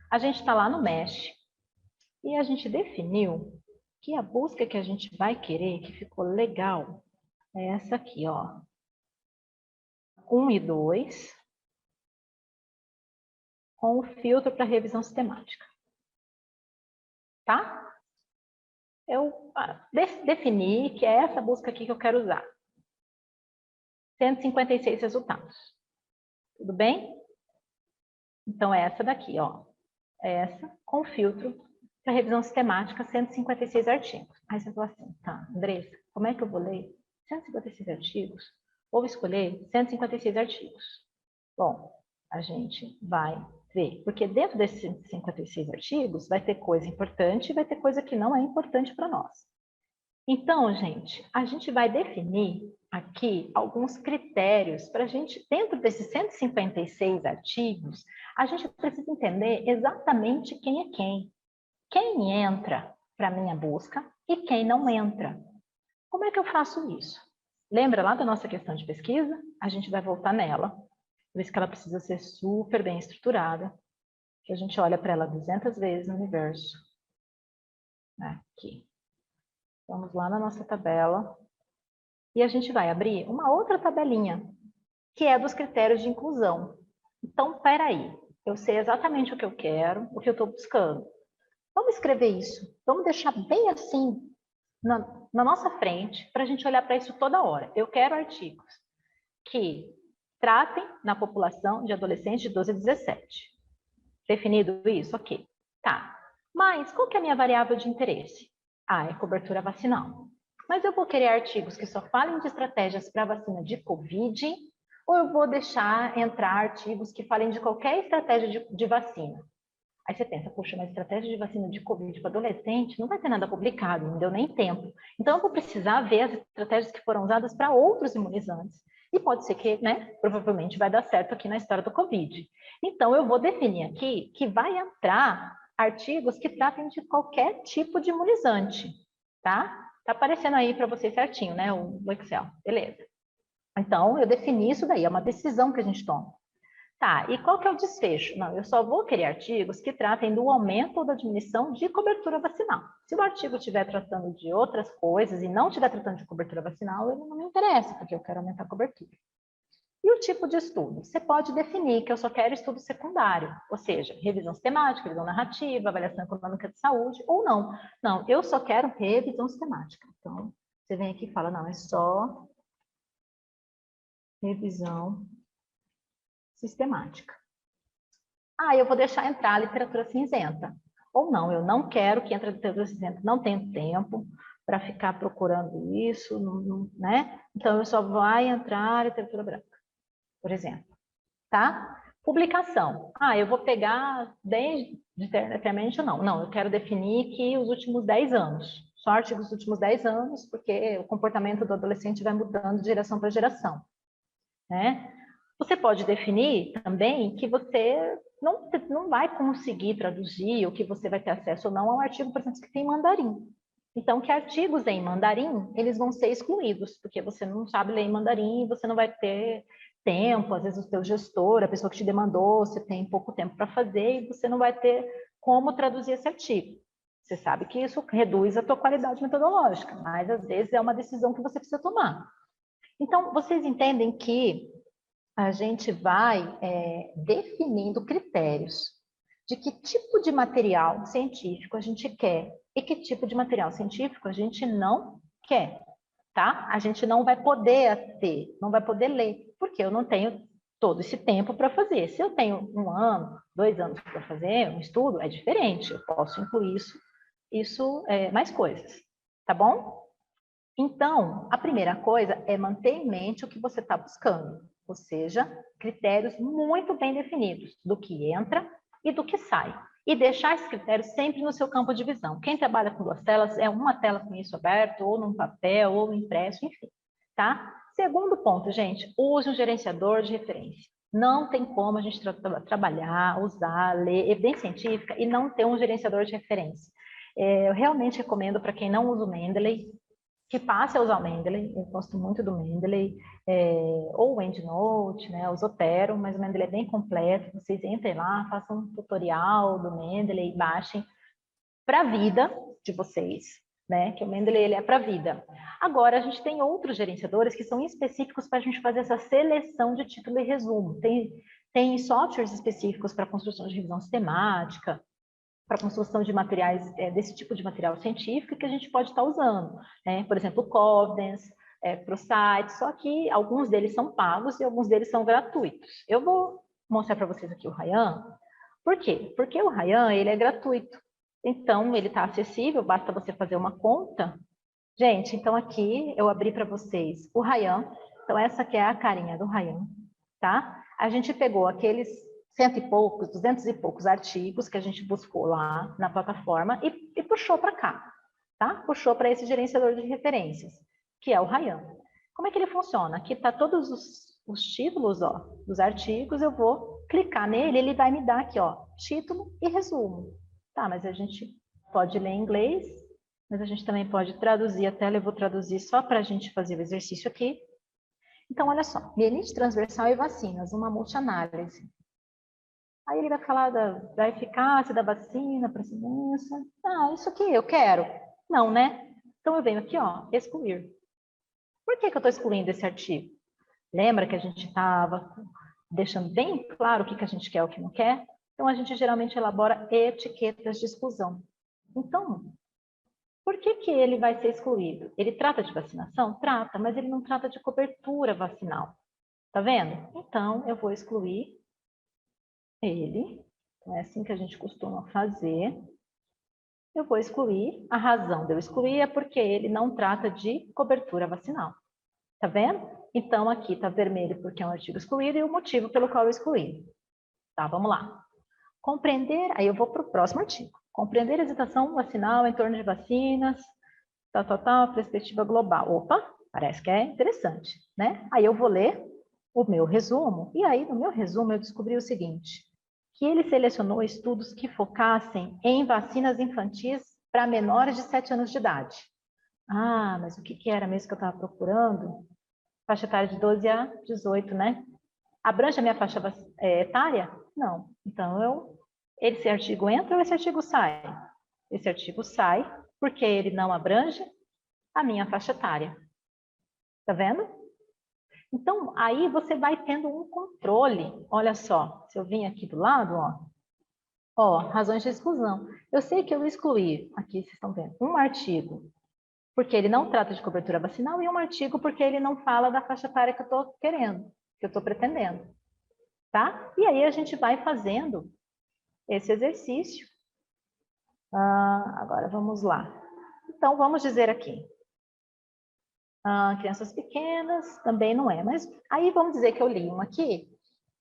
A gente está lá no Mesh e a gente definiu que a busca que a gente vai querer, que ficou legal, é essa aqui, ó. 1 e 2, com o filtro para revisão sistemática. Tá? Eu defini que é essa busca aqui que eu quero usar. 156 resultados. Tudo bem? Então, é essa daqui, ó. É essa com filtro para revisão sistemática, 156 artigos. Aí você fala assim, tá, Andressa, como é que eu vou ler 156 artigos? Vou escolher 156 artigos. Bom, a gente vai ver, porque dentro desses 156 artigos vai ter coisa importante e vai ter coisa que não é importante para nós. Então, gente, a gente vai definir aqui alguns critérios para a gente, dentro desses 156 artigos, a gente precisa entender exatamente quem é quem. Quem entra para a minha busca e quem não entra. Como é que eu faço isso? Lembra lá da nossa questão de pesquisa? A gente vai voltar nela, por isso que ela precisa ser super bem estruturada, que a gente olha para ela 200 vezes no universo. Aqui. Vamos lá na nossa tabela. E a gente vai abrir uma outra tabelinha, que é dos critérios de inclusão. Então, espera aí. Eu sei exatamente o que eu quero, o que eu estou buscando. Vamos escrever isso. Vamos deixar bem assim na nossa frente, para a gente olhar para isso toda hora. Eu quero artigos que tratem na população de adolescentes de 12 a 17. Definido isso? Ok. Tá. Mas qual que é a minha variável de interesse? É cobertura vacinal. Mas eu vou querer artigos que só falem de estratégias para vacina de Covid, ou eu vou deixar entrar artigos que falem de qualquer estratégia de vacina? Aí você pensa, poxa, mas estratégia de vacina de Covid para adolescente não vai ter nada publicado, não deu nem tempo. Então, eu vou precisar ver as estratégias que foram usadas para outros imunizantes. E pode ser que, provavelmente vai dar certo aqui na história do Covid. Então, eu vou definir aqui que vai entrar artigos que tratem de qualquer tipo de imunizante, tá? Tá aparecendo aí para vocês certinho, né, o Excel. Beleza. Então, eu defini isso daí, é uma decisão que a gente toma. Tá, e qual que é o desfecho? Não, eu só vou querer artigos que tratem do aumento ou da diminuição de cobertura vacinal. Se o artigo estiver tratando de outras coisas e não estiver tratando de cobertura vacinal, ele não me interessa, porque eu quero aumentar a cobertura. E o tipo de estudo? Você pode definir que eu só quero estudo secundário, ou seja, revisão sistemática, revisão narrativa, avaliação econômica de saúde, ou não. Não, eu só quero revisão sistemática. Então, você vem aqui e fala, não, é só revisão sistemática. Eu vou deixar entrar a literatura cinzenta. Ou não, eu não quero que entre a literatura cinzenta, não tenho tempo para ficar procurando isso, né? Então, eu só vai entrar a literatura branca, por exemplo. Tá? Publicação. Eu vou pegar desde eternamente ou não. Não, eu quero definir que os últimos 10 anos. Só artigos dos últimos 10 anos, porque o comportamento do adolescente vai mudando de geração para geração. Né? Você pode definir também que você não vai conseguir traduzir ou que você vai ter acesso ou não a um artigo, por exemplo, que tem mandarim. Então, que artigos em mandarim, eles vão ser excluídos, porque você não sabe ler em mandarim e você não vai ter tempo, às vezes o seu gestor, a pessoa que te demandou, você tem pouco tempo para fazer e você não vai ter como traduzir esse artigo. Você sabe que isso reduz a tua qualidade metodológica, mas às vezes é uma decisão que você precisa tomar. Então, vocês entendem que a gente vai definindo critérios de que tipo de material científico a gente quer e que tipo de material científico a gente não quer, tá? A gente não vai poder ter, não vai poder ler, porque eu não tenho todo esse tempo para fazer. Se eu tenho 1 ano, 2 anos para fazer um estudo, é diferente, eu posso incluir mais coisas, tá bom? Então, a primeira coisa é manter em mente o que você está buscando, ou seja, critérios muito bem definidos do que entra e do que sai. E deixar esses critérios sempre no seu campo de visão. Quem trabalha com 2 telas é uma tela com isso aberto, ou num papel, ou impresso, enfim. Tá? Segundo ponto, gente, use um gerenciador de referência. Não tem como a gente trabalhar, usar, ler evidência científica e não ter um gerenciador de referência. Eu realmente recomendo para quem não usa o Mendeley, que passe a usar o Mendeley. Eu gosto muito do Mendeley, ou o EndNote, né, o Zotero, mas o Mendeley é bem completo. Vocês entrem lá, façam um tutorial do Mendeley, baixem para a vida de vocês, né? Que o Mendeley ele é para a vida. Agora, a gente tem outros gerenciadores que são específicos para a gente fazer essa seleção de título e resumo. Tem softwares específicos para construção de revisão sistemática, para construção de materiais, desse tipo de material científico que a gente pode estar usando, né? Por exemplo, o Covdens, para o site, só que alguns deles são pagos e alguns deles são gratuitos. Eu vou mostrar para vocês aqui o Ryan. Por quê? Porque o Ryan, ele é gratuito. Então, ele está acessível, basta você fazer uma conta. Gente, então aqui eu abri para vocês o Ryan. Então, essa aqui é a carinha do Ryan, tá? A gente pegou aqueles 100 e poucos, 200 e poucos artigos que a gente buscou lá na plataforma e puxou para cá, tá? Puxou para esse gerenciador de referências, que é o Ryan. Como é que ele funciona? Aqui está todos os títulos, ó, dos artigos, eu vou clicar nele, ele vai me dar aqui, ó, título e resumo. Tá, mas a gente pode ler em inglês, mas a gente também pode traduzir a tela, eu vou traduzir só para a gente fazer o exercício aqui. Então, olha só, mielite transversal e vacinas, uma multianálise. Aí ele vai falar da eficácia da vacina para essa doença. Ah, isso aqui eu quero. Não, né? Então eu venho aqui, ó, excluir. Por que eu estou excluindo esse artigo? Lembra que a gente estava deixando bem claro o que a gente quer e o que não quer? Então a gente geralmente elabora etiquetas de exclusão. Então, por que ele vai ser excluído? Ele trata de vacinação? Trata, mas ele não trata de cobertura vacinal. Tá vendo? Então eu vou excluir ele, então é assim que a gente costuma fazer. Eu vou excluir, a razão de eu excluir é porque ele não trata de cobertura vacinal. Tá vendo? Então, aqui tá vermelho porque é um artigo excluído e o motivo pelo qual eu excluí. Tá, vamos lá. Compreender, aí eu vou para o próximo artigo. Compreender a hesitação vacinal em torno de vacinas, perspectiva global. Opa, parece que é interessante, né? Aí eu vou ler o meu resumo, e aí no meu resumo eu descobri o seguinte, que ele selecionou estudos que focassem em vacinas infantis para menores de 7 anos de idade. Ah, mas o que era mesmo que eu estava procurando? Faixa etária de 12 a 18, né? Abrange a minha faixa etária? Não. Então, esse artigo entra ou esse artigo sai? Esse artigo sai porque ele não abrange a minha faixa etária. Tá vendo? Então, aí você vai tendo um controle. Olha só, se eu vim aqui do lado, ó, razões de exclusão. Eu sei que eu excluí, aqui vocês estão vendo, um artigo porque ele não trata de cobertura vacinal e um artigo porque ele não fala da faixa etária que eu estou querendo, que eu estou pretendendo. Tá? E aí a gente vai fazendo esse exercício. Agora vamos lá. Então, vamos dizer aqui. Crianças pequenas também não é, mas aí vamos dizer que eu li um aqui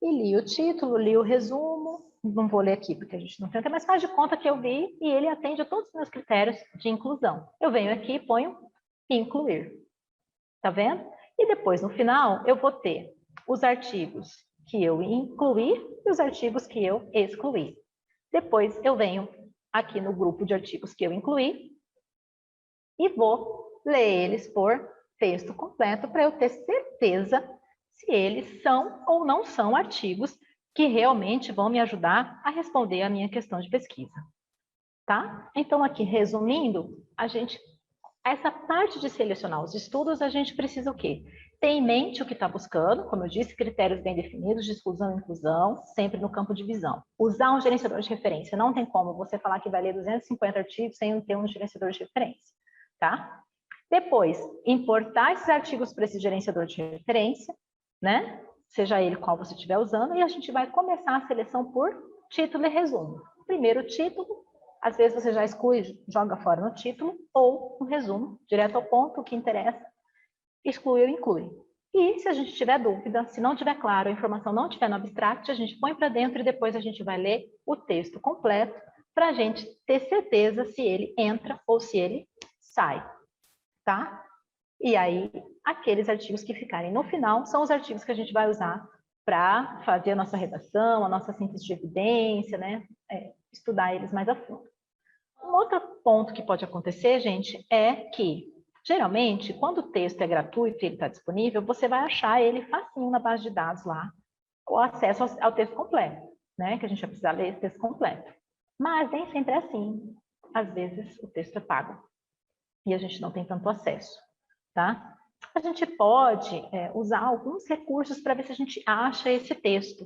e li o título, li o resumo, não vou ler aqui porque a gente não tem, mas faz de conta que eu vi e ele atende a todos os meus critérios de inclusão. Eu venho aqui e ponho incluir. Tá vendo? E depois, no final, eu vou ter os artigos que eu incluí e os artigos que eu excluí. Depois, eu venho aqui no grupo de artigos que eu incluí e vou ler eles por texto completo para eu ter certeza se eles são ou não são artigos que realmente vão me ajudar a responder a minha questão de pesquisa. Tá? Então, aqui, resumindo, essa parte de selecionar os estudos, a gente precisa o quê? Ter em mente o que está buscando, como eu disse, critérios bem definidos de exclusão e inclusão, sempre no campo de visão. Usar um gerenciador de referência. Não tem como você falar que vai ler 250 artigos sem ter um gerenciador de referência, tá? Depois, importar esses artigos para esse gerenciador de referência, né? Seja ele qual você estiver usando, e a gente vai começar a seleção por título e resumo. Primeiro título, às vezes você já exclui, joga fora no título, ou no resumo, direto ao ponto, o que interessa, exclui ou inclui. E se a gente tiver dúvida, se não tiver claro, a informação não estiver no abstract, a gente põe para dentro e depois a gente vai ler o texto completo para a gente ter certeza se ele entra ou se ele sai, tá? E aí, aqueles artigos que ficarem no final são os artigos que a gente vai usar para fazer a nossa redação, a nossa síntese de evidência, né? Estudar eles mais a fundo. Um outro ponto que pode acontecer, gente, é que Geralmente, quando o texto é gratuito e ele está disponível, você vai achar ele facinho na base de dados lá, o acesso ao texto completo, né? Que a gente vai precisar ler esse texto completo. Mas nem sempre é assim. Às vezes o texto é pago e a gente não tem tanto acesso, tá? A gente pode usar alguns recursos para ver se a gente acha esse texto.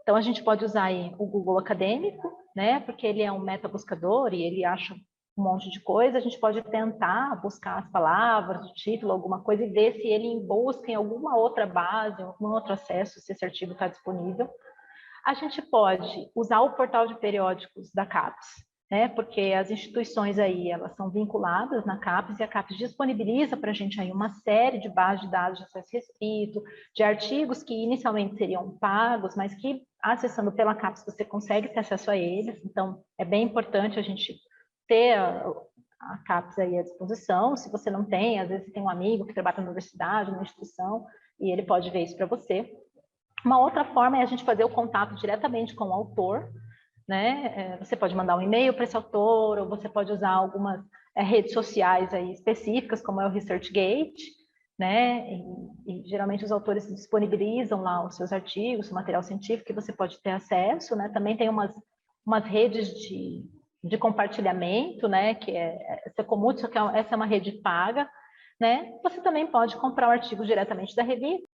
Então, a gente pode usar aí o Google Acadêmico, né? Porque ele é um metabuscador e ele acha um monte de coisa. A gente pode tentar buscar as palavras, o título, alguma coisa, e ver se ele busca em alguma outra base, algum outro acesso, se esse artigo está disponível. A gente pode usar o portal de periódicos da CAPES, né? Porque as instituições aí, elas são vinculadas na CAPES e a CAPES disponibiliza para a gente aí uma série de bases de dados de acesso restrito, de artigos que inicialmente seriam pagos, mas que acessando pela CAPES você consegue ter acesso a eles. Então, é bem importante a gente ter a CAPES aí à disposição. Se você não tem, às vezes tem um amigo que trabalha na universidade, na instituição, e ele pode ver isso para você. Uma outra forma é a gente fazer o contato diretamente com o autor, né? Você pode mandar um e-mail para esse autor, ou você pode usar algumas redes sociais aí específicas, como é o ResearchGate, né? E geralmente os autores disponibilizam lá os seus artigos, o material científico que você pode ter acesso, né? Também tem umas redes de compartilhamento, né? Que essa é comum, só que essa é uma rede paga, né? Você também pode comprar o artigo diretamente da revista,